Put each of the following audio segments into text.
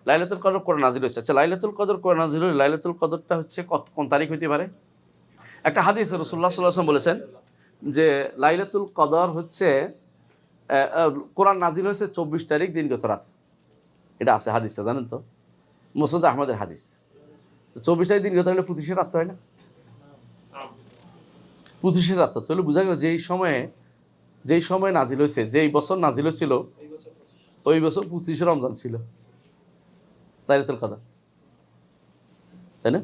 লাইলাতুল কদর কোরআন নাজিল হয়েছে। আচ্ছা, লাইলাতুল কদর কোরআন নাজিল হলে লাইলাতুল কদরটা হচ্ছে কোন তারিখ হইতে পারে? একটা হাদিস রাসূলুল্লাহ সাল্লাল্লাহু আলাইহি ওয়াসাল্লাম বলেছেন যে লাইলাতুল কদর হচ্ছে কোরআন নাজিল হয়েছে 24 তারিখ দিনগত রাত। এটা আছে হাদিসটা, জানেন তো? মুসনাদ আহমদের হাদিস। 24 তারিখ দিনগত হলে 25 রাত হয় না? 25 রাত তাহলে বোঝা গেল যেই সময় নাজিল হয়েছে, যেই বছর নাজিল হয়েছিল ওই বছর 25 রমজান ছিল লাইলাতুল কদর, তাই না?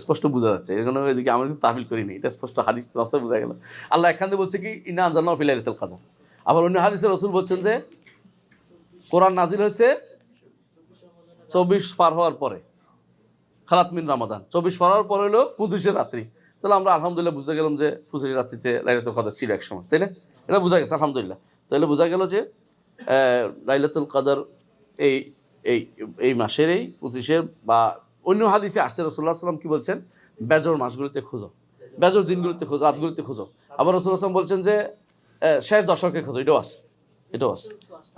স্পষ্ট বোঝা যাচ্ছে। এখানে এদিকে আমরা কিন্তু তাহবিল করিনি, এটা স্পষ্ট হাদিস নসে বোঝা গেল। আল্লাহ এখান থেকে বলছে কি ইন্না আনজালনাহু ফি লাইলাতুল কদর। আবার অন্য হাদিসে রাসূল বলছেন যে কোরআন নাজিল হয়েছে 24 পার হওয়ার পরে, খালাত মিন রমাদান, 24 পার হওয়ার পরে হলো 25 রাত্রি। তাহলে আমরা আলহামদুলিল্লাহ বুঝে গেলাম যে 25 রাত্রিতে লাইলাতুল কদর ছিল এক সময়, তাই না? এটা বোঝা গেছে আলহামদুলিল্লাহ। তাহলে বোঝা গেল যে লাইলাতুল কদর এই এই এই মাসের এই 25 বা অন্য হাদিসে আসছে রাসূলুল্লাহ সাল্লাল্লাহু আলাইহি ওয়াসাল্লাম কি বলছেন? বেজর মাসগুলোতে খোঁজো, বেজর দিনগুলোতে খোঁজো, রাতগুলোতে খোঁজো। আবার রাসূলুল্লাহ সাল্লাল্লাহু আলাইহি ওয়াসাল্লাম বলছেন যে শেষ দশকে খোঁজো, এটাও আছে, এটাও আছে।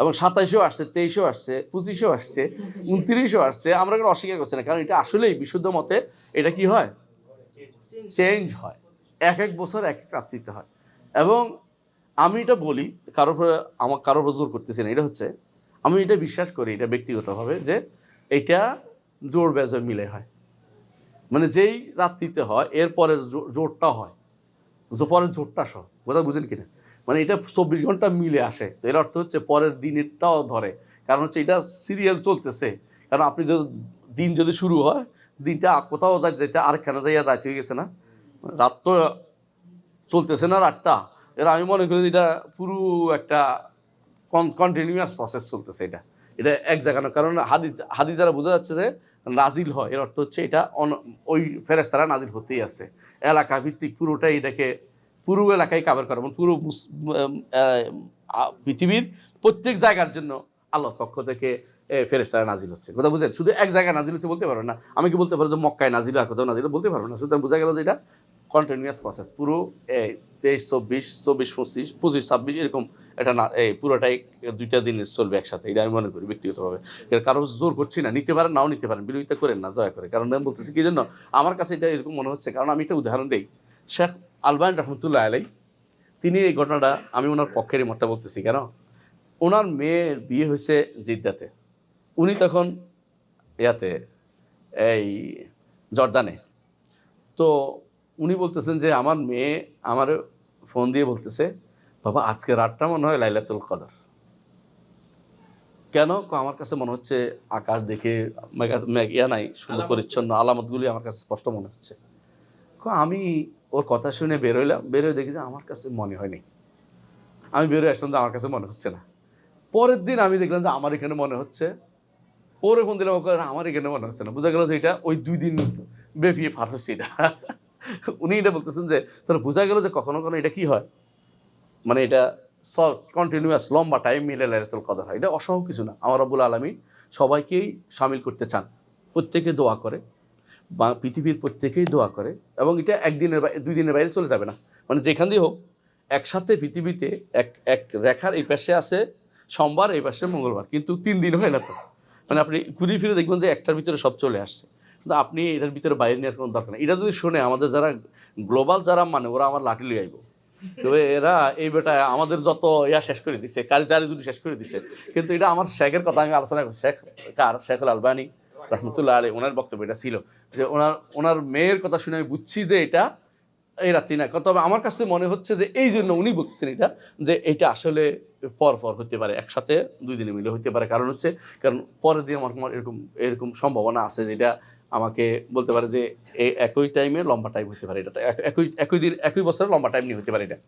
এবং 27ও আসছে, 23ও আসছে, 25ও আসছে, 29ও আসছে। আমরা কেন অস্বীকার করছি না? কারণ এটা আসলেই বিশুদ্ধ মতে এটা কি হয়? চেঞ্জ হয়। এক এক বছর এক এক রাত্রিতে হয়। এবং আমি এটা বলি, কারোর কারোর জোর করতেছি না, এটা হচ্ছে আমি এটা বিশ্বাস করি, এটা ব্যক্তিগতভাবে, যে এটা জোর বেজোর মিলে হয়। মানে যেই রাত্রিতে হয় এর পরের জোরটা হয়, পরের জোরটা সহ, কথা বুঝেন কিনা? মানে এটা 24 ঘন্টা মিলে আসে। তো এর অর্থ হচ্ছে পরের দিনেরটাও ধরে, কারণ হচ্ছে এটা সিরিয়াল চলতেছে। কারণ আপনি দিন যদি শুরু হয়, দিনটা কোথাও যাইতে আরেকখানে যাইয়া রাত হয়ে গেছে না, রাত তো চলতেছে না রাতটা। এরা আমি মনে করি এটা পুরো একটা কন্টিনিউয়াস প্রসেস চলতেছে। এটা এক জায়গা না, কারণ হাদিস দ্বারা বোঝা যাচ্ছে যে নাজিল হয়, এর অর্থ হচ্ছে এটা ওই ফেরেশতারা নাজিল হতেই আছে এলাকা ভিত্তিক, পুরোটাই এটাকে পুরো এলাকায় কাভার করে, এবং পুরো পৃথিবীর প্রত্যেক জায়গার জন্য আল্লাহর পক্ষ থেকে ফেরেশতারা নাজিল হচ্ছে। কথা বুঝেন? শুধু এক জায়গায় নাজিল হচ্ছে বলতে পারবেন না। আমি কি বলতে পারবো যে মক্কায় নাজিল আর কোথাও নাজিল বলতে পারবো না। সুতরাং বোঝা গেল যে এটা কন্টিনিউয়াস প্রসেস, পুরো 23, 24, 24, 25, 25, 26 এরকম এটা না, এই পুরোটাই 2টা দিন চলবে একসাথে। এটা আমি মনে করি ব্যক্তিগতভাবে। কারো জোর করছি না, নিতে পারেন নাও নিতে পারেন, বিরোধিতা করেন না দয়া করে। কারণ আমি বলতেছি কি জন্য আমার কাছে এটা এরকম মনে হচ্ছে, কারণ আমি একটা উদাহরণ দিই। শেখ আলবানী রহমতুল্লাহ আলাই, তিনি এই ঘটনাটা, আমি ওনার পক্ষেরই মতটা বলতেছি কেন, ওনার মেয়ের বিয়ে হয়েছে জিদ্দাতে, উনি তখন ইয়াতে এই জর্দানে। তো উনি বলতেছেন যে আমার মেয়ে আমার ফোন দিয়ে বলতেছে, বাবা আজকে রাতটা মনে হয় লাইলাতুল কদর। কেন? আমার কাছে মনে হচ্ছে আকাশ দেখে ইয়া নাই, সুন্দর পরিচ্ছন্ন আলামতগুলি আমার কাছে স্পষ্ট মনে হচ্ছে। আমি ওর কথা শুনে বেরোইলাম, বেরোয় দেখি যে আমার কাছে মনে হয়নি। আমি বেরোয় আসলাম যে আমার কাছে মনে হচ্ছে না। পরের দিন আমি দেখলাম যে আমার এখানে মনে হচ্ছে। পরে ফোন দিলাম, আমার এখানে মনে হচ্ছে না। বোঝা গেল যে এটা ওই 2 দিন ব্যাপী পার হচ্ছে এটা। উনি এটা বলতেছেন যে তাহলে বোঝা গেল যে কখনো কখনো এটা কি হয়, মানে এটা কন্টিনিউয়াস লম্বা টাইম মিলে লাইলাতুল কদর হয়। এটা অসম্ভব কিছু না। আমার রব্বুল আলামিন সবাইকেই শামিল করতে চান, প্রত্যেকে দোয়া করে, বা পৃথিবীর প্রত্যেকেই দোয়া করে, এবং এটা একদিনের 2 দিনের বাইরে চলে যাবে না। মানে যেখান দিয়ে হোক একসাথে পৃথিবীতে এক এক রেখার এই পাশে আছে সোমবার, এই পাশে মঙ্গলবার, কিন্তু 3 দিন হয় না তো। মানে আপনি ঘুরে ফিরে দেখবেন যে একটার ভিতরে সব চলে আসছে, কিন্তু আপনি এটার ভিতরে বাইরে নেওয়ার কোনো দরকার নেই। এটা যদি শুনে আমাদের যারা গ্লোবাল যারা মানে ওরা আমার লাঠি লিয়ে আইব, তবে এরা এই বেটা আমাদের যত শেষ করে দিছে, কালচারে যদি শেষ করে দিছে। কিন্তু এটা আমার শেখের কথা আমি আলোচনা করছি, শেখুল আলবানী রহমতুল্লাহ আলী, ওনার বক্তব্য এটা ছিল যে ওনার মেয়ের কথা শুনে আমি বুঝছি যে এটা এই রাত্রি না। তবে আমার কাছে মনে হচ্ছে যে এই জন্য উনি বলতেছেন এটা, যে এটা আসলে পর হতে পারে, একসাথে 2 দিনে মিলে হতে পারে। কারণ হচ্ছে কারণ পরের দিন আমার এরকম এরকম সম্ভাবনা আছে যেটা আমাকে বলতে পারে যে একই টাইমে লম্বা টাইম হতে পারে, এটা একই দিন একই বছরে লম্বা টাইম নিয়ে হতে পারে এটা।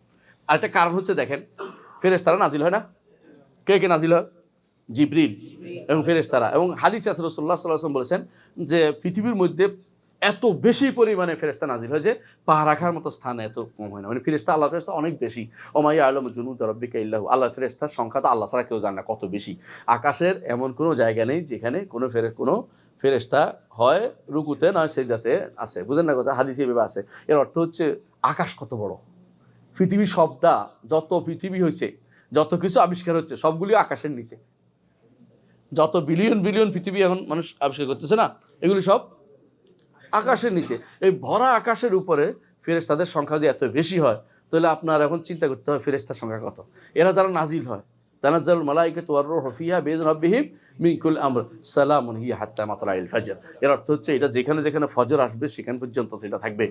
আর একটা কারণ হচ্ছে দেখেন, ফেরেশতারা নাজিল হয় না? কে নাজিল হয়? জিবরিল এবং ফেরেশতারা। এবং হাদিসে আছে রাসূলুল্লাহ সাল্লাল্লাহু আলাইহি ওয়াসাল্লাম বলেছেন যে পৃথিবীর মধ্যে এত বেশি পরিমাণে ফেরেশতা নাজিল হয় যে পা রাখার মতো স্থান এত কম হয় না। মানে ফেরেশতা, আল্লাহর ফেরেশতা অনেক বেশি। ওমা ইয়ালামু জুনুদা রাব্বিকা ইল্লাহু, আল্লাহর ফেরেশতার সংখ্যা তো আল্লাহ ছাড়া কেউ জানে না কত বেশি। আকাশের এমন কোনো জায়গা নেই যেখানে কোনো ফেরেশতা হয় রুকুতে নয় সিজদাতে আছে। বুঝেন না কথা? হাদিসে এভাবে আছে। এর অর্থ হচ্ছে আকাশ কত বড়, পৃথিবী সবটা, যত পৃথিবী হয়েছে, যত কিছু আবিষ্কার হচ্ছে সবগুলি আকাশের নিচে। যত বিলিয়ন বিলিয়ন পৃথিবী এখন মানুষ আবিষ্কার করতেছে না, এগুলি সব আকাশের নিচে। এই ভরা আকাশের উপরে ফেরেশতাদের সংখ্যা যদি এত বেশি হয়, তাহলে আপনার এখন চিন্তা করতে হবে ফেরেশতার সংখ্যা কত। এরা যারা নাজিল হয়, তানাজ্জালুল মালাইকাতু ওয়ার রূহু ফিহা বিইذনি রাব্বিহিম মিন কুল্লি আমর সালামুন হিয়া হাত্তা মাতলাইল ফজর। এর অর্থ হচ্ছে এটা যেখানে যেখানে ফজর আসবে সেখান পর্যন্ত এটা থাকবে।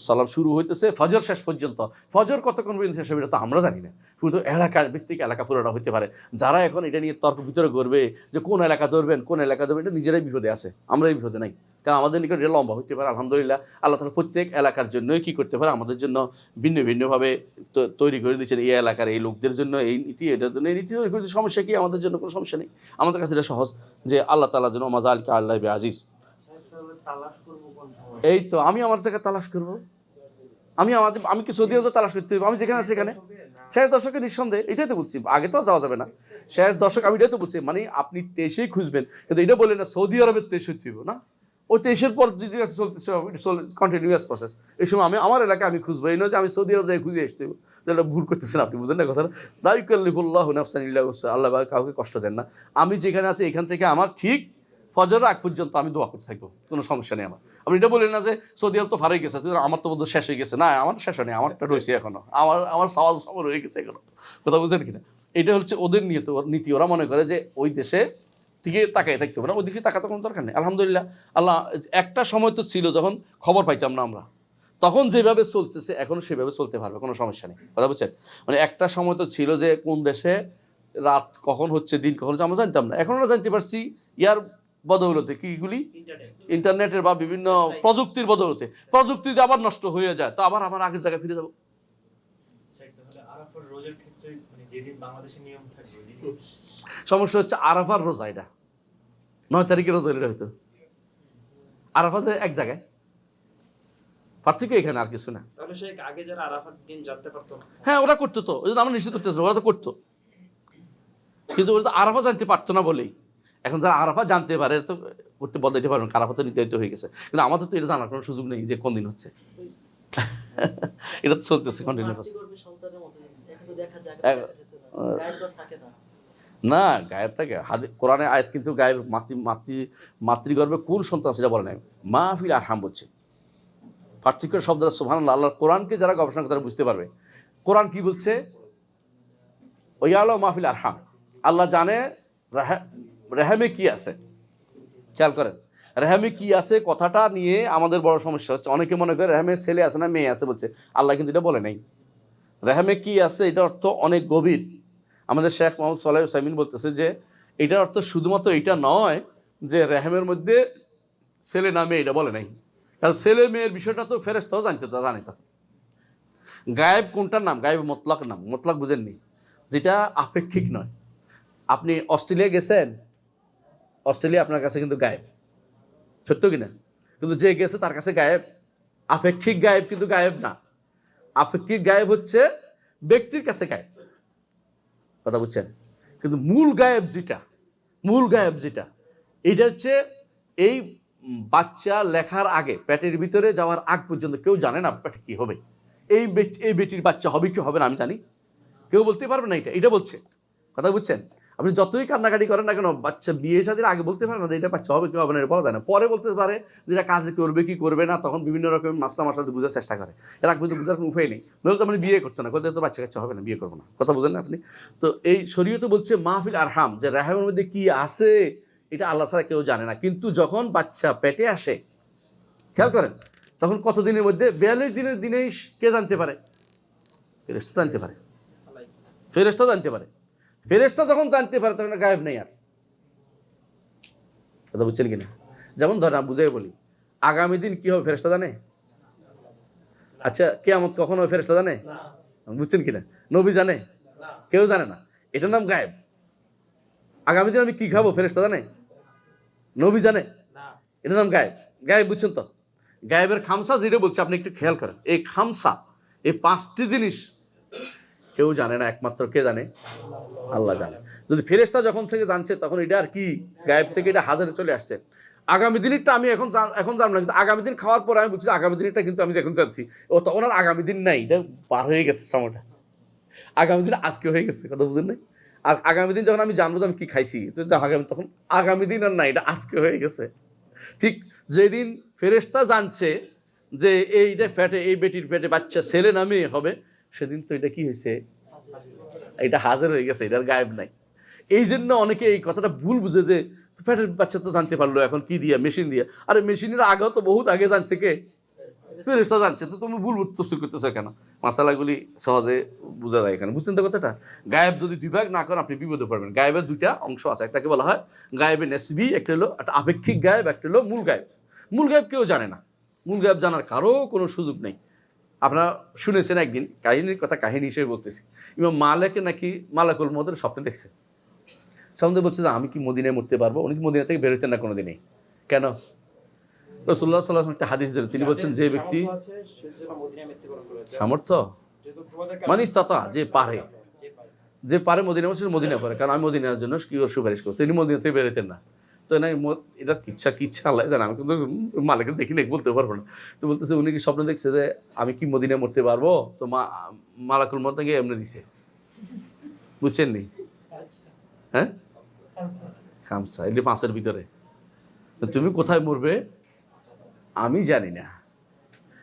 সালাম শুরু হইতেছে ফজর শেষ পর্যন্ত। ফজর কতক্ষণ পর্যন্ত শেষ হবে এটা তো আমরা জানি না, শুধু এলাকার ভিত্তিক এলাকা পুরোটা হতে পারে। যারা এখন এটা নিয়ে তর্ক বিতর্ক করবে যে কোন এলাকা ধরবেন কোন এলাকা ধরবেন, এটা নিজেরাই বিপদে আছে, আমরা এই বিপদে নাই। কারণ আমাদের নিকট এটা লম্বা হতে পারে। আলহামদুলিল্লাহ আল্লাহ তাআলা প্রত্যেক এলাকার জন্যই কী করতে পারে, আমাদের জন্য ভিন্ন ভিন্নভাবে তৈরি করে দিচ্ছেন। এই এলাকার এই লোকদের জন্য এই নীতি, এটার জন্য এই নীতি তৈরি করে। সমস্যা কি? আমাদের জন্য কোনো সমস্যা নেই, আমাদের কাছে এটা সহজ যে আল্লাহ তাআলার জন্য মাজা আলকা আল্লাহ বে আজিজ। এই তো আমি আমার জায়গায় তালাশ করবো, আমি কি সৌদি আরবে তালাশ করতে হবে? আমি যেখানে আছি সেখানে শেষ দশকে নিঃসন্দেহে এটাই তো বলছি, আগে তো যাওয়া যাবে না। শেষ দশক আমি এটাই তো বলছি, মানে আপনি 23-এই খুঁজবেন, কিন্তু এটা বললেন না সৌদি আরবের 23 হইতে হবে না, ওই 23-এর পর যদি চলতেছে কন্টিনিউয়াস প্রসেস। এই সময় আমি আমার এলাকায় আমি খুঁজবো, এই নয় যে আমি সৌদি আরব যাই খুঁজে আসতে হবে। তাহলে ভুল করতেছেন আপনি, বুঝেন না কথাটা? লা ইউকাল্লিফুল্লাহু নাফসান ইল্লা উসআহা, আল্লাহ কাউকে কষ্ট দেন না। আমি যেখানে আছি এখান থেকে আমার ঠিক ফজরের আগ পর্যন্ত আমি দোয়া করতে থাকবো, কোনো সমস্যা নেই আমার। আপনি এটা বললেন না যে সৌদি আরব তো ফারাই গেছে, আমার তো বোধ শেষ হয়ে গেছে। না, আমার শেষ হয়নি, আমারটা রয়েছে এখনো, আমার সওয়াল সবর হয়ে গেছে এখনো। কথা বুঝেন কিনা? এটা হচ্ছে ওদের নীতি। ওরা মনে করে যে ওই দেশে দিকে তাকাই থাকতে হবে না, ওই দিকে তাকাতে কোনো দরকার নেই। আলহামদুলিল্লাহ আল্লাহ, একটা সময় তো ছিল যখন খবর পাইতাম না আমরা, তখন যেভাবে চলতেছে এখনো সেভাবে চলতে পারবে, কোনো সমস্যা নেই। কথা বুঝছেন? মানে একটা সময় তো ছিল যে কোন দেশে রাত কখন হচ্ছে দিন কখন হচ্ছে আমরা জানতাম না, এখন আমরা জানতে পারছি ইয়ার বদৌলতে। কিগুলি? ইন্টারনেটের বা বিভিন্ন প্রযুক্তির বদৌলতে। প্রযুক্তি যদি আবার নষ্ট হয়ে যায় তো আবার আমার আগের জায়গায় ফিরে যাবো। সমস্যা হচ্ছে আরাফার রোজা, এটা 9 তারিখের রোজা, এটা হয়তো আরাফাতে এক জায়গায়, পার্থক্য এখানে আর কিছু না। হ্যাঁ, ওরা করতো তো, ওই জন্য আমরা নিশ্চিত করতে, ওরা তো করতো, কিন্তু ওরা তো আরাফা জানতে পারতো না বলেই। এখন যারা আরাফা জানতে পারে তো করতে বদলাইতে পারবেন, আরাফা তো নির্ধারিত হয়ে গেছে। কিন্তু আমাদের তো এটা জানার কোনো সুযোগ নেই যে কোন দিন হচ্ছে। এটা তো চলতেছে কন্টিনিউ। না, গায়েব থাকে কোরআনে আয়াত, কিন্তু গায়েব মাতৃগর্ভে কোন সন্তান সেটা বলে নাই, মাহফিল আরহাম বলছে। পার্থক্য শব্দটা সুবহানাল্লাহ। আল্লাহ কোরআনকে যারা গবেষণা করে তারা বুঝতে পারবে কোরআন কি বলছে। ওয়ালা মাহফিল আরহাম, আল্লাহ জানে রেহামে কি আছে। খেয়াল করেন, রেহামে কি আছে কথাটা নিয়ে আমাদের বড় সমস্যা হচ্ছে। অনেকে মনে করে রেহামে ছেলে আছে না মেয়ে আছে বলছে, আল্লাহ কিন্তু এটা বলে নাই। রেহামে কি আছে এটা অর্থ অনেক গভীর। আমাদের শেখ মোহাম্মদ সালেহ উসাইমিন বলতেছে যে এটার অর্থ শুধুমাত্র এটা নয় যে রেহামের মধ্যে ছেলে না মেয়ে, এটা বলে নাই। কারণ ছেলে মেয়ের বিষয়টা তো ফেরেশতাও জানে। তো গায়েব কোনটার নাম? গায়েব মতলাক নাম। মতলাক বুঝেননি? যেটা আপেক্ষিক নয়। আপনি অস্ট্রেলিয়া গেছেন, অস্ট্রেলিয়া আপনার কাছে কিন্তু গায়েব, সত্য কিনা? কিন্তু যে গেছে তার কাছে গায়েব। আপেক্ষিক গায়েব কিন্তু গায়েব না। আপেক্ষিক গায়েব হচ্ছে ব্যক্তির কাছে গায়েব, কথা বুঝছেন? কিন্তু মূল গায়েব যেটা এটা হচ্ছে এই বাচ্চা লেখার আগে, পেটের ভিতরে যাওয়ার আগ পর্যন্ত কেউ জানে না পেটে কি হবে। এই বেটির বাচ্চা হবে কি হবে না আমি জানি, কেউ বলতে পারবে না। এটা বলছে, কথা বুঝছেন? আপনি যতই কান্নাকাটি করেন না কেন, বাচ্চা বিয়ে শাদীর আগে বলতে পারে না যে এটা বাচ্চা হবে কি হবে না, এটা বলা যায় না। পরে বলতে পারে যে এটা কাজে করবে কি করবে না, তখন বিভিন্ন রকম মাসলা বোঝার চেষ্টা করে। এর আগে কিন্তু বোঝার কোনো উপায় নেই, নইলে তো আপনি বিয়ে করতে না, কোথায় তো বাচ্চা কাচ্চা হবে না, বিয়ে করবো না, কথা বুঝেন না আপনি? তো এই শরীয়ত বলছে মাহফিল আরহাম, যে রেহামের মধ্যে কি আছে এটা আল্লাহ ছাড়া কেউ জানে না। কিন্তু যখন বাচ্চা পেটে আসে, খেয়াল করেন, তখন কত দিনের মধ্যে? 42 দিনের দিনেই কে জানতে পারে? ফেরেশতা জানতে পারে। ফেরেশতা যখন জানতে পারে তখন গায়েব নেই আর, কথা বুঝছেন কিনা? যেমন ধরেন বুঝাই বলি, আগামী দিন কি হবে ফেরেশতা জানে? আচ্ছা, কিয়ামত কখন হবে ফেরেশতা জানে? বুঝছেন কিনা? নবী জানে? কেউ জানে না, এটার নাম গায়েব। আগামী দিন আমি কি খাবো ফেরেশতা জানে? নবী জানে? এটার নাম গায়েব। গায়েব বুঝছেন তো? গায়েবের খামসা যেটা বলছে আপনি একটু খেয়াল করেন, এই খামসা, এই 5টি জিনিস কেউ জানে না, একমাত্র কে জানে? আল্লাহ জানে। যদি ফেরেশতা যখন থেকে জানছে তখন এটা আর কি গায়েব থেকে এটা হাজারে চলে আসছে। আগামী দিনটা আমি এখন জানলাম না, কিন্তু আগামী দিন খাওয়ার পর আমি বুঝছি আগামী দিনটা কিন্তু আমি এখন জানছি, ও তখন আর আগামী দিন নাই, এটা পার হয়ে গেছে সময়টা। আগামী দিন আজকে হয়ে গেছে, কথা বুঝেন নাই? আর আগামী দিন যখন আমি জানবো যে আমি কি খাইছি, তখন আগামী দিন আর না, এটা আজকে হয়ে গেছে। ঠিক যেদিন ফেরেশতা জানছে যে এইটা পেটে, এই বেটির পেটে বাচ্চা ছেলে না মেয়ে হবে, সেদিন তো এটা কি হয়েছে, এটা হাজির হয়ে গেছে, এটার গায়েব নাই। এই জন্য অনেকে এই কথাটা ভুল বুঝে যে পেটের বাচ্চা তো জানতে পারলো এখন কি দিয়ে, মেশিন দিয়ে। আরে মেশিনের আগেও তো বহুত আগে জানছে কে, ফেরেশতা জানছে। তো তুমি ভুল তফসির করতেছো কেন? মাসালাগুলি সহজে বোঝা যায় এখানে, বুঝছেন তো কথাটা? গায়েব যদি দুই ভাগ না করেন আপনি বিপদে পড়বেন। গায়েবের দুইটা অংশ আছে, একটাকে বলা হয় গায়েবে নেসবি, একটা হলো একটা আপেক্ষিক গায়েব, একটা হলো মূল গায়েব। মূল গায়েব কেউ জানে না, মূল গায়েব জানার কারো কোনো সুযোগ নেই। আপনারা শুনেছেন একদিন, কাহিনীর কথা কাহিনী হিসেবে বলতেছি, ইমাম মালিক নাকি মালাকুল মউতের স্বপ্নে দেখছে। স্বপ্নে বলছে যে আমি কি মদিনায় মরতে পারবো? উনি মদিনা থেকে বেরোতেন না কোনোদিনই। কেন? রাসূলুল্লাহ সাল্লাল্লাহু আলাইহি ওয়াসাল্লাম একটা হাদিস দিলেন, তিনি বলছেন যে ব্যক্তি সামর্থ্য মানে ইস্তাতা, যে পারে, যে পারে মদিনা মসজিদ মদিনা পারে, কারণ আমি মদিনার জন্য কি সুপারিশ করতে, তিনি মদিনা থেকে বেরোতেন না। তো না এটা কিচ্ছা আল্লাহ জানে, আমি কিন্তু মালিক দেখি নাই, বলতে পারবো না। তো বলতেছে উনি কি স্বপ্ন দেখছে যে আমি কি মদিনায় মরতে পারবো? তো মালাকুল মউত গিয়ে এমনি দিছে, বুঝছেন নি? হ্যাঁ, খামসা, এটি 5-এর ভিতরে। তো তুমি কোথায় মরবে আমি জানি না।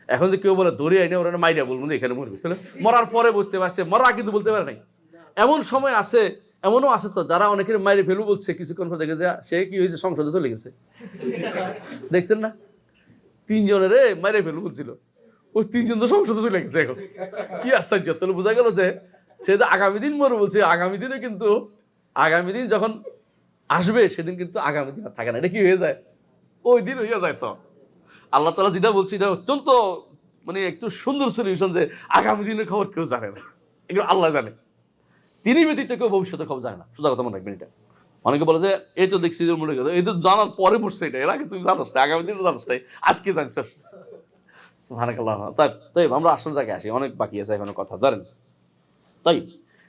এখন যে কেউ বলে দড়ি আইনে ওরা মাইরা বলবো এখানে মরবে, তাহলে মরার পরে বুঝতে পারছে, মরা কিন্তু বলতে পারে নাই। এমন সময় আছে, এমনও আছে তো যারা অনেকের মাইরে ফেলু বলছে, কিছুক্ষণ পর দেখে যে সে কি হয়েছে, সংসদে চলে গেছে। দেখছেন না, 3 জনের মাইরে ফেলু বলছিল, ওই 3 জন তো সংসদে চলে গেছে। এখন কি আশ্চর্য, তাহলে বোঝা গেল যে সে তো আগামী দিন মরবে বলছে, আগামী দিনে কিন্তু আগামী দিন যখন আসবে সেদিন কিন্তু আগামী দিন আর থাকে না, এটা কি হয়ে যায়, ওই দিন হয়ে যায়। তো আল্লাহ তাআলা যেটা বলছি এটা অত্যন্ত মানে একটু সুন্দর সলিউশন, যে আগামী দিনের খবর কেউ জানে না, এগুলো আল্লাহ জানে, তিনি ব্যতীত কেউ ভবিষ্যতের খবর জানে না। সোজা কথা মনে রাখবেন এটা। অনেকে বলে যে এই তো দেখছি যে মনে গেল, এই তো জানার পরে পড়ছে, এটা এর আগে তুমি জানোস না, আগামী দিনে জানোস না, আজকে জানছ। সুবহানাল্লাহ। তাই আমরা আসল জায়গায় আসি, অনেক বাকি আছে এখনো কথা, ধরেন। তাই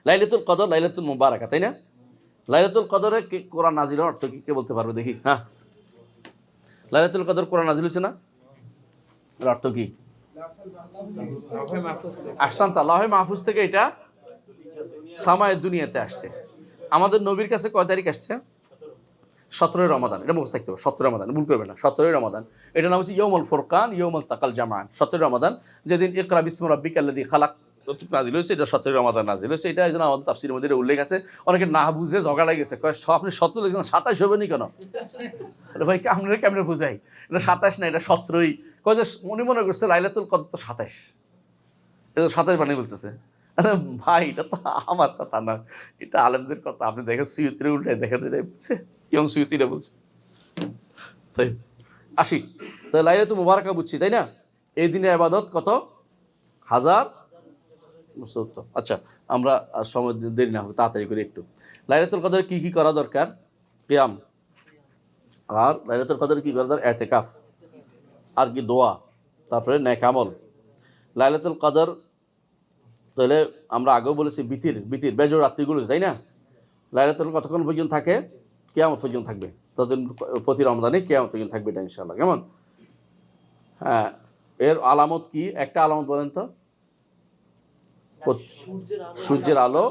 লাইলাতুল কদর, লাইলাতুল মুবারাকা, তাই না? লাইলাতুল কদরে কোরআন নাজিলের অর্থ কি কে বলতে পারবে দেখি? হ্যাঁ, লাইলাতুল কদর কোরআন নাজিল হয়েছে না, এর অর্থ কি? আহসানতা, লাউহে মাহফুজ থেকে এটা সামায়ে দুনিয়াতে আসছে। আমাদের নবীর কাছে কয় তারিখ আসছে? 17 রমাদান, এটা মুখস্থ থাকতে হবে, 17 রমাদান, ভুল করবে না, 17 রমাদান। এটা নাম হচ্ছে ইয়ৌমুল ফুরকান, ইয়ৌমুল তাকাল জামান, 17 রমাদান, যেদিন ইকরা বিসমি রাব্বিকাল্লাযী খালাক নাজিল হয়েছে, এটা 17 রমাদান নাজিল হয়েছে। এটা একজন আমাদের তাফসীরের মধ্যে উল্লেখ আছে। অনেকে না বুঝে ঝগড়া লেগেছে, কয় আপনি 17 লিখেন, 27 হবে নি কেন? এটা ভাই আমরা কেমনে বুঝাই, এটা 27 না, এটা 17ই। কয় যে উনি মনে করছে লাইলাতুল কদর তো 27, এটা 27 বানিয়ে বলতেছে। আরে ভাই, এটা তো আমার কথা না, এটা আলেমদের কথা। আপনি দেখেন সুয়ুতিরে উল্টে দেখেন, এটা বলছে ইমাম সুয়ুতিরা বলছে। তাই আসি, তো লাইলাতুল মুবারাকা বুঝছি, তাই না? এই দিনে ইবাদত কত হাজার। আচ্ছা, আমরা সময় দেরি না হোক, তাড়াতাড়ি করে একটু। লাইলাতুল কদরে কি কি করা দরকার? কিয়াম। আর লাইলাতুল কদরে কি করা দরকার? ইতিকাফ। আর কি? দোয়া। তারপরে নেক আমল। লাইলাতুল কদর তাহলে আমরা আগেও বলেছি বিতির বেজোড় রাত্রিগুলো, তাই না? লাইলাতুল কতক্ষণ পর্যন্ত থাকে? কিয়ামত পর্যন্ত থাকবে, ততদিন প্রতি রমজানে কিয়ামত পর্যন্ত থাকবে এটা ইনশাআল্লাহ। কেমন? হ্যাঁ, এর আলামত কি? একটা আলামত বলেন তো। সূর্যের আলো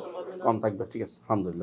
কম থাকবে, ঠিক আছে, আলহামদুলিল্লাহ।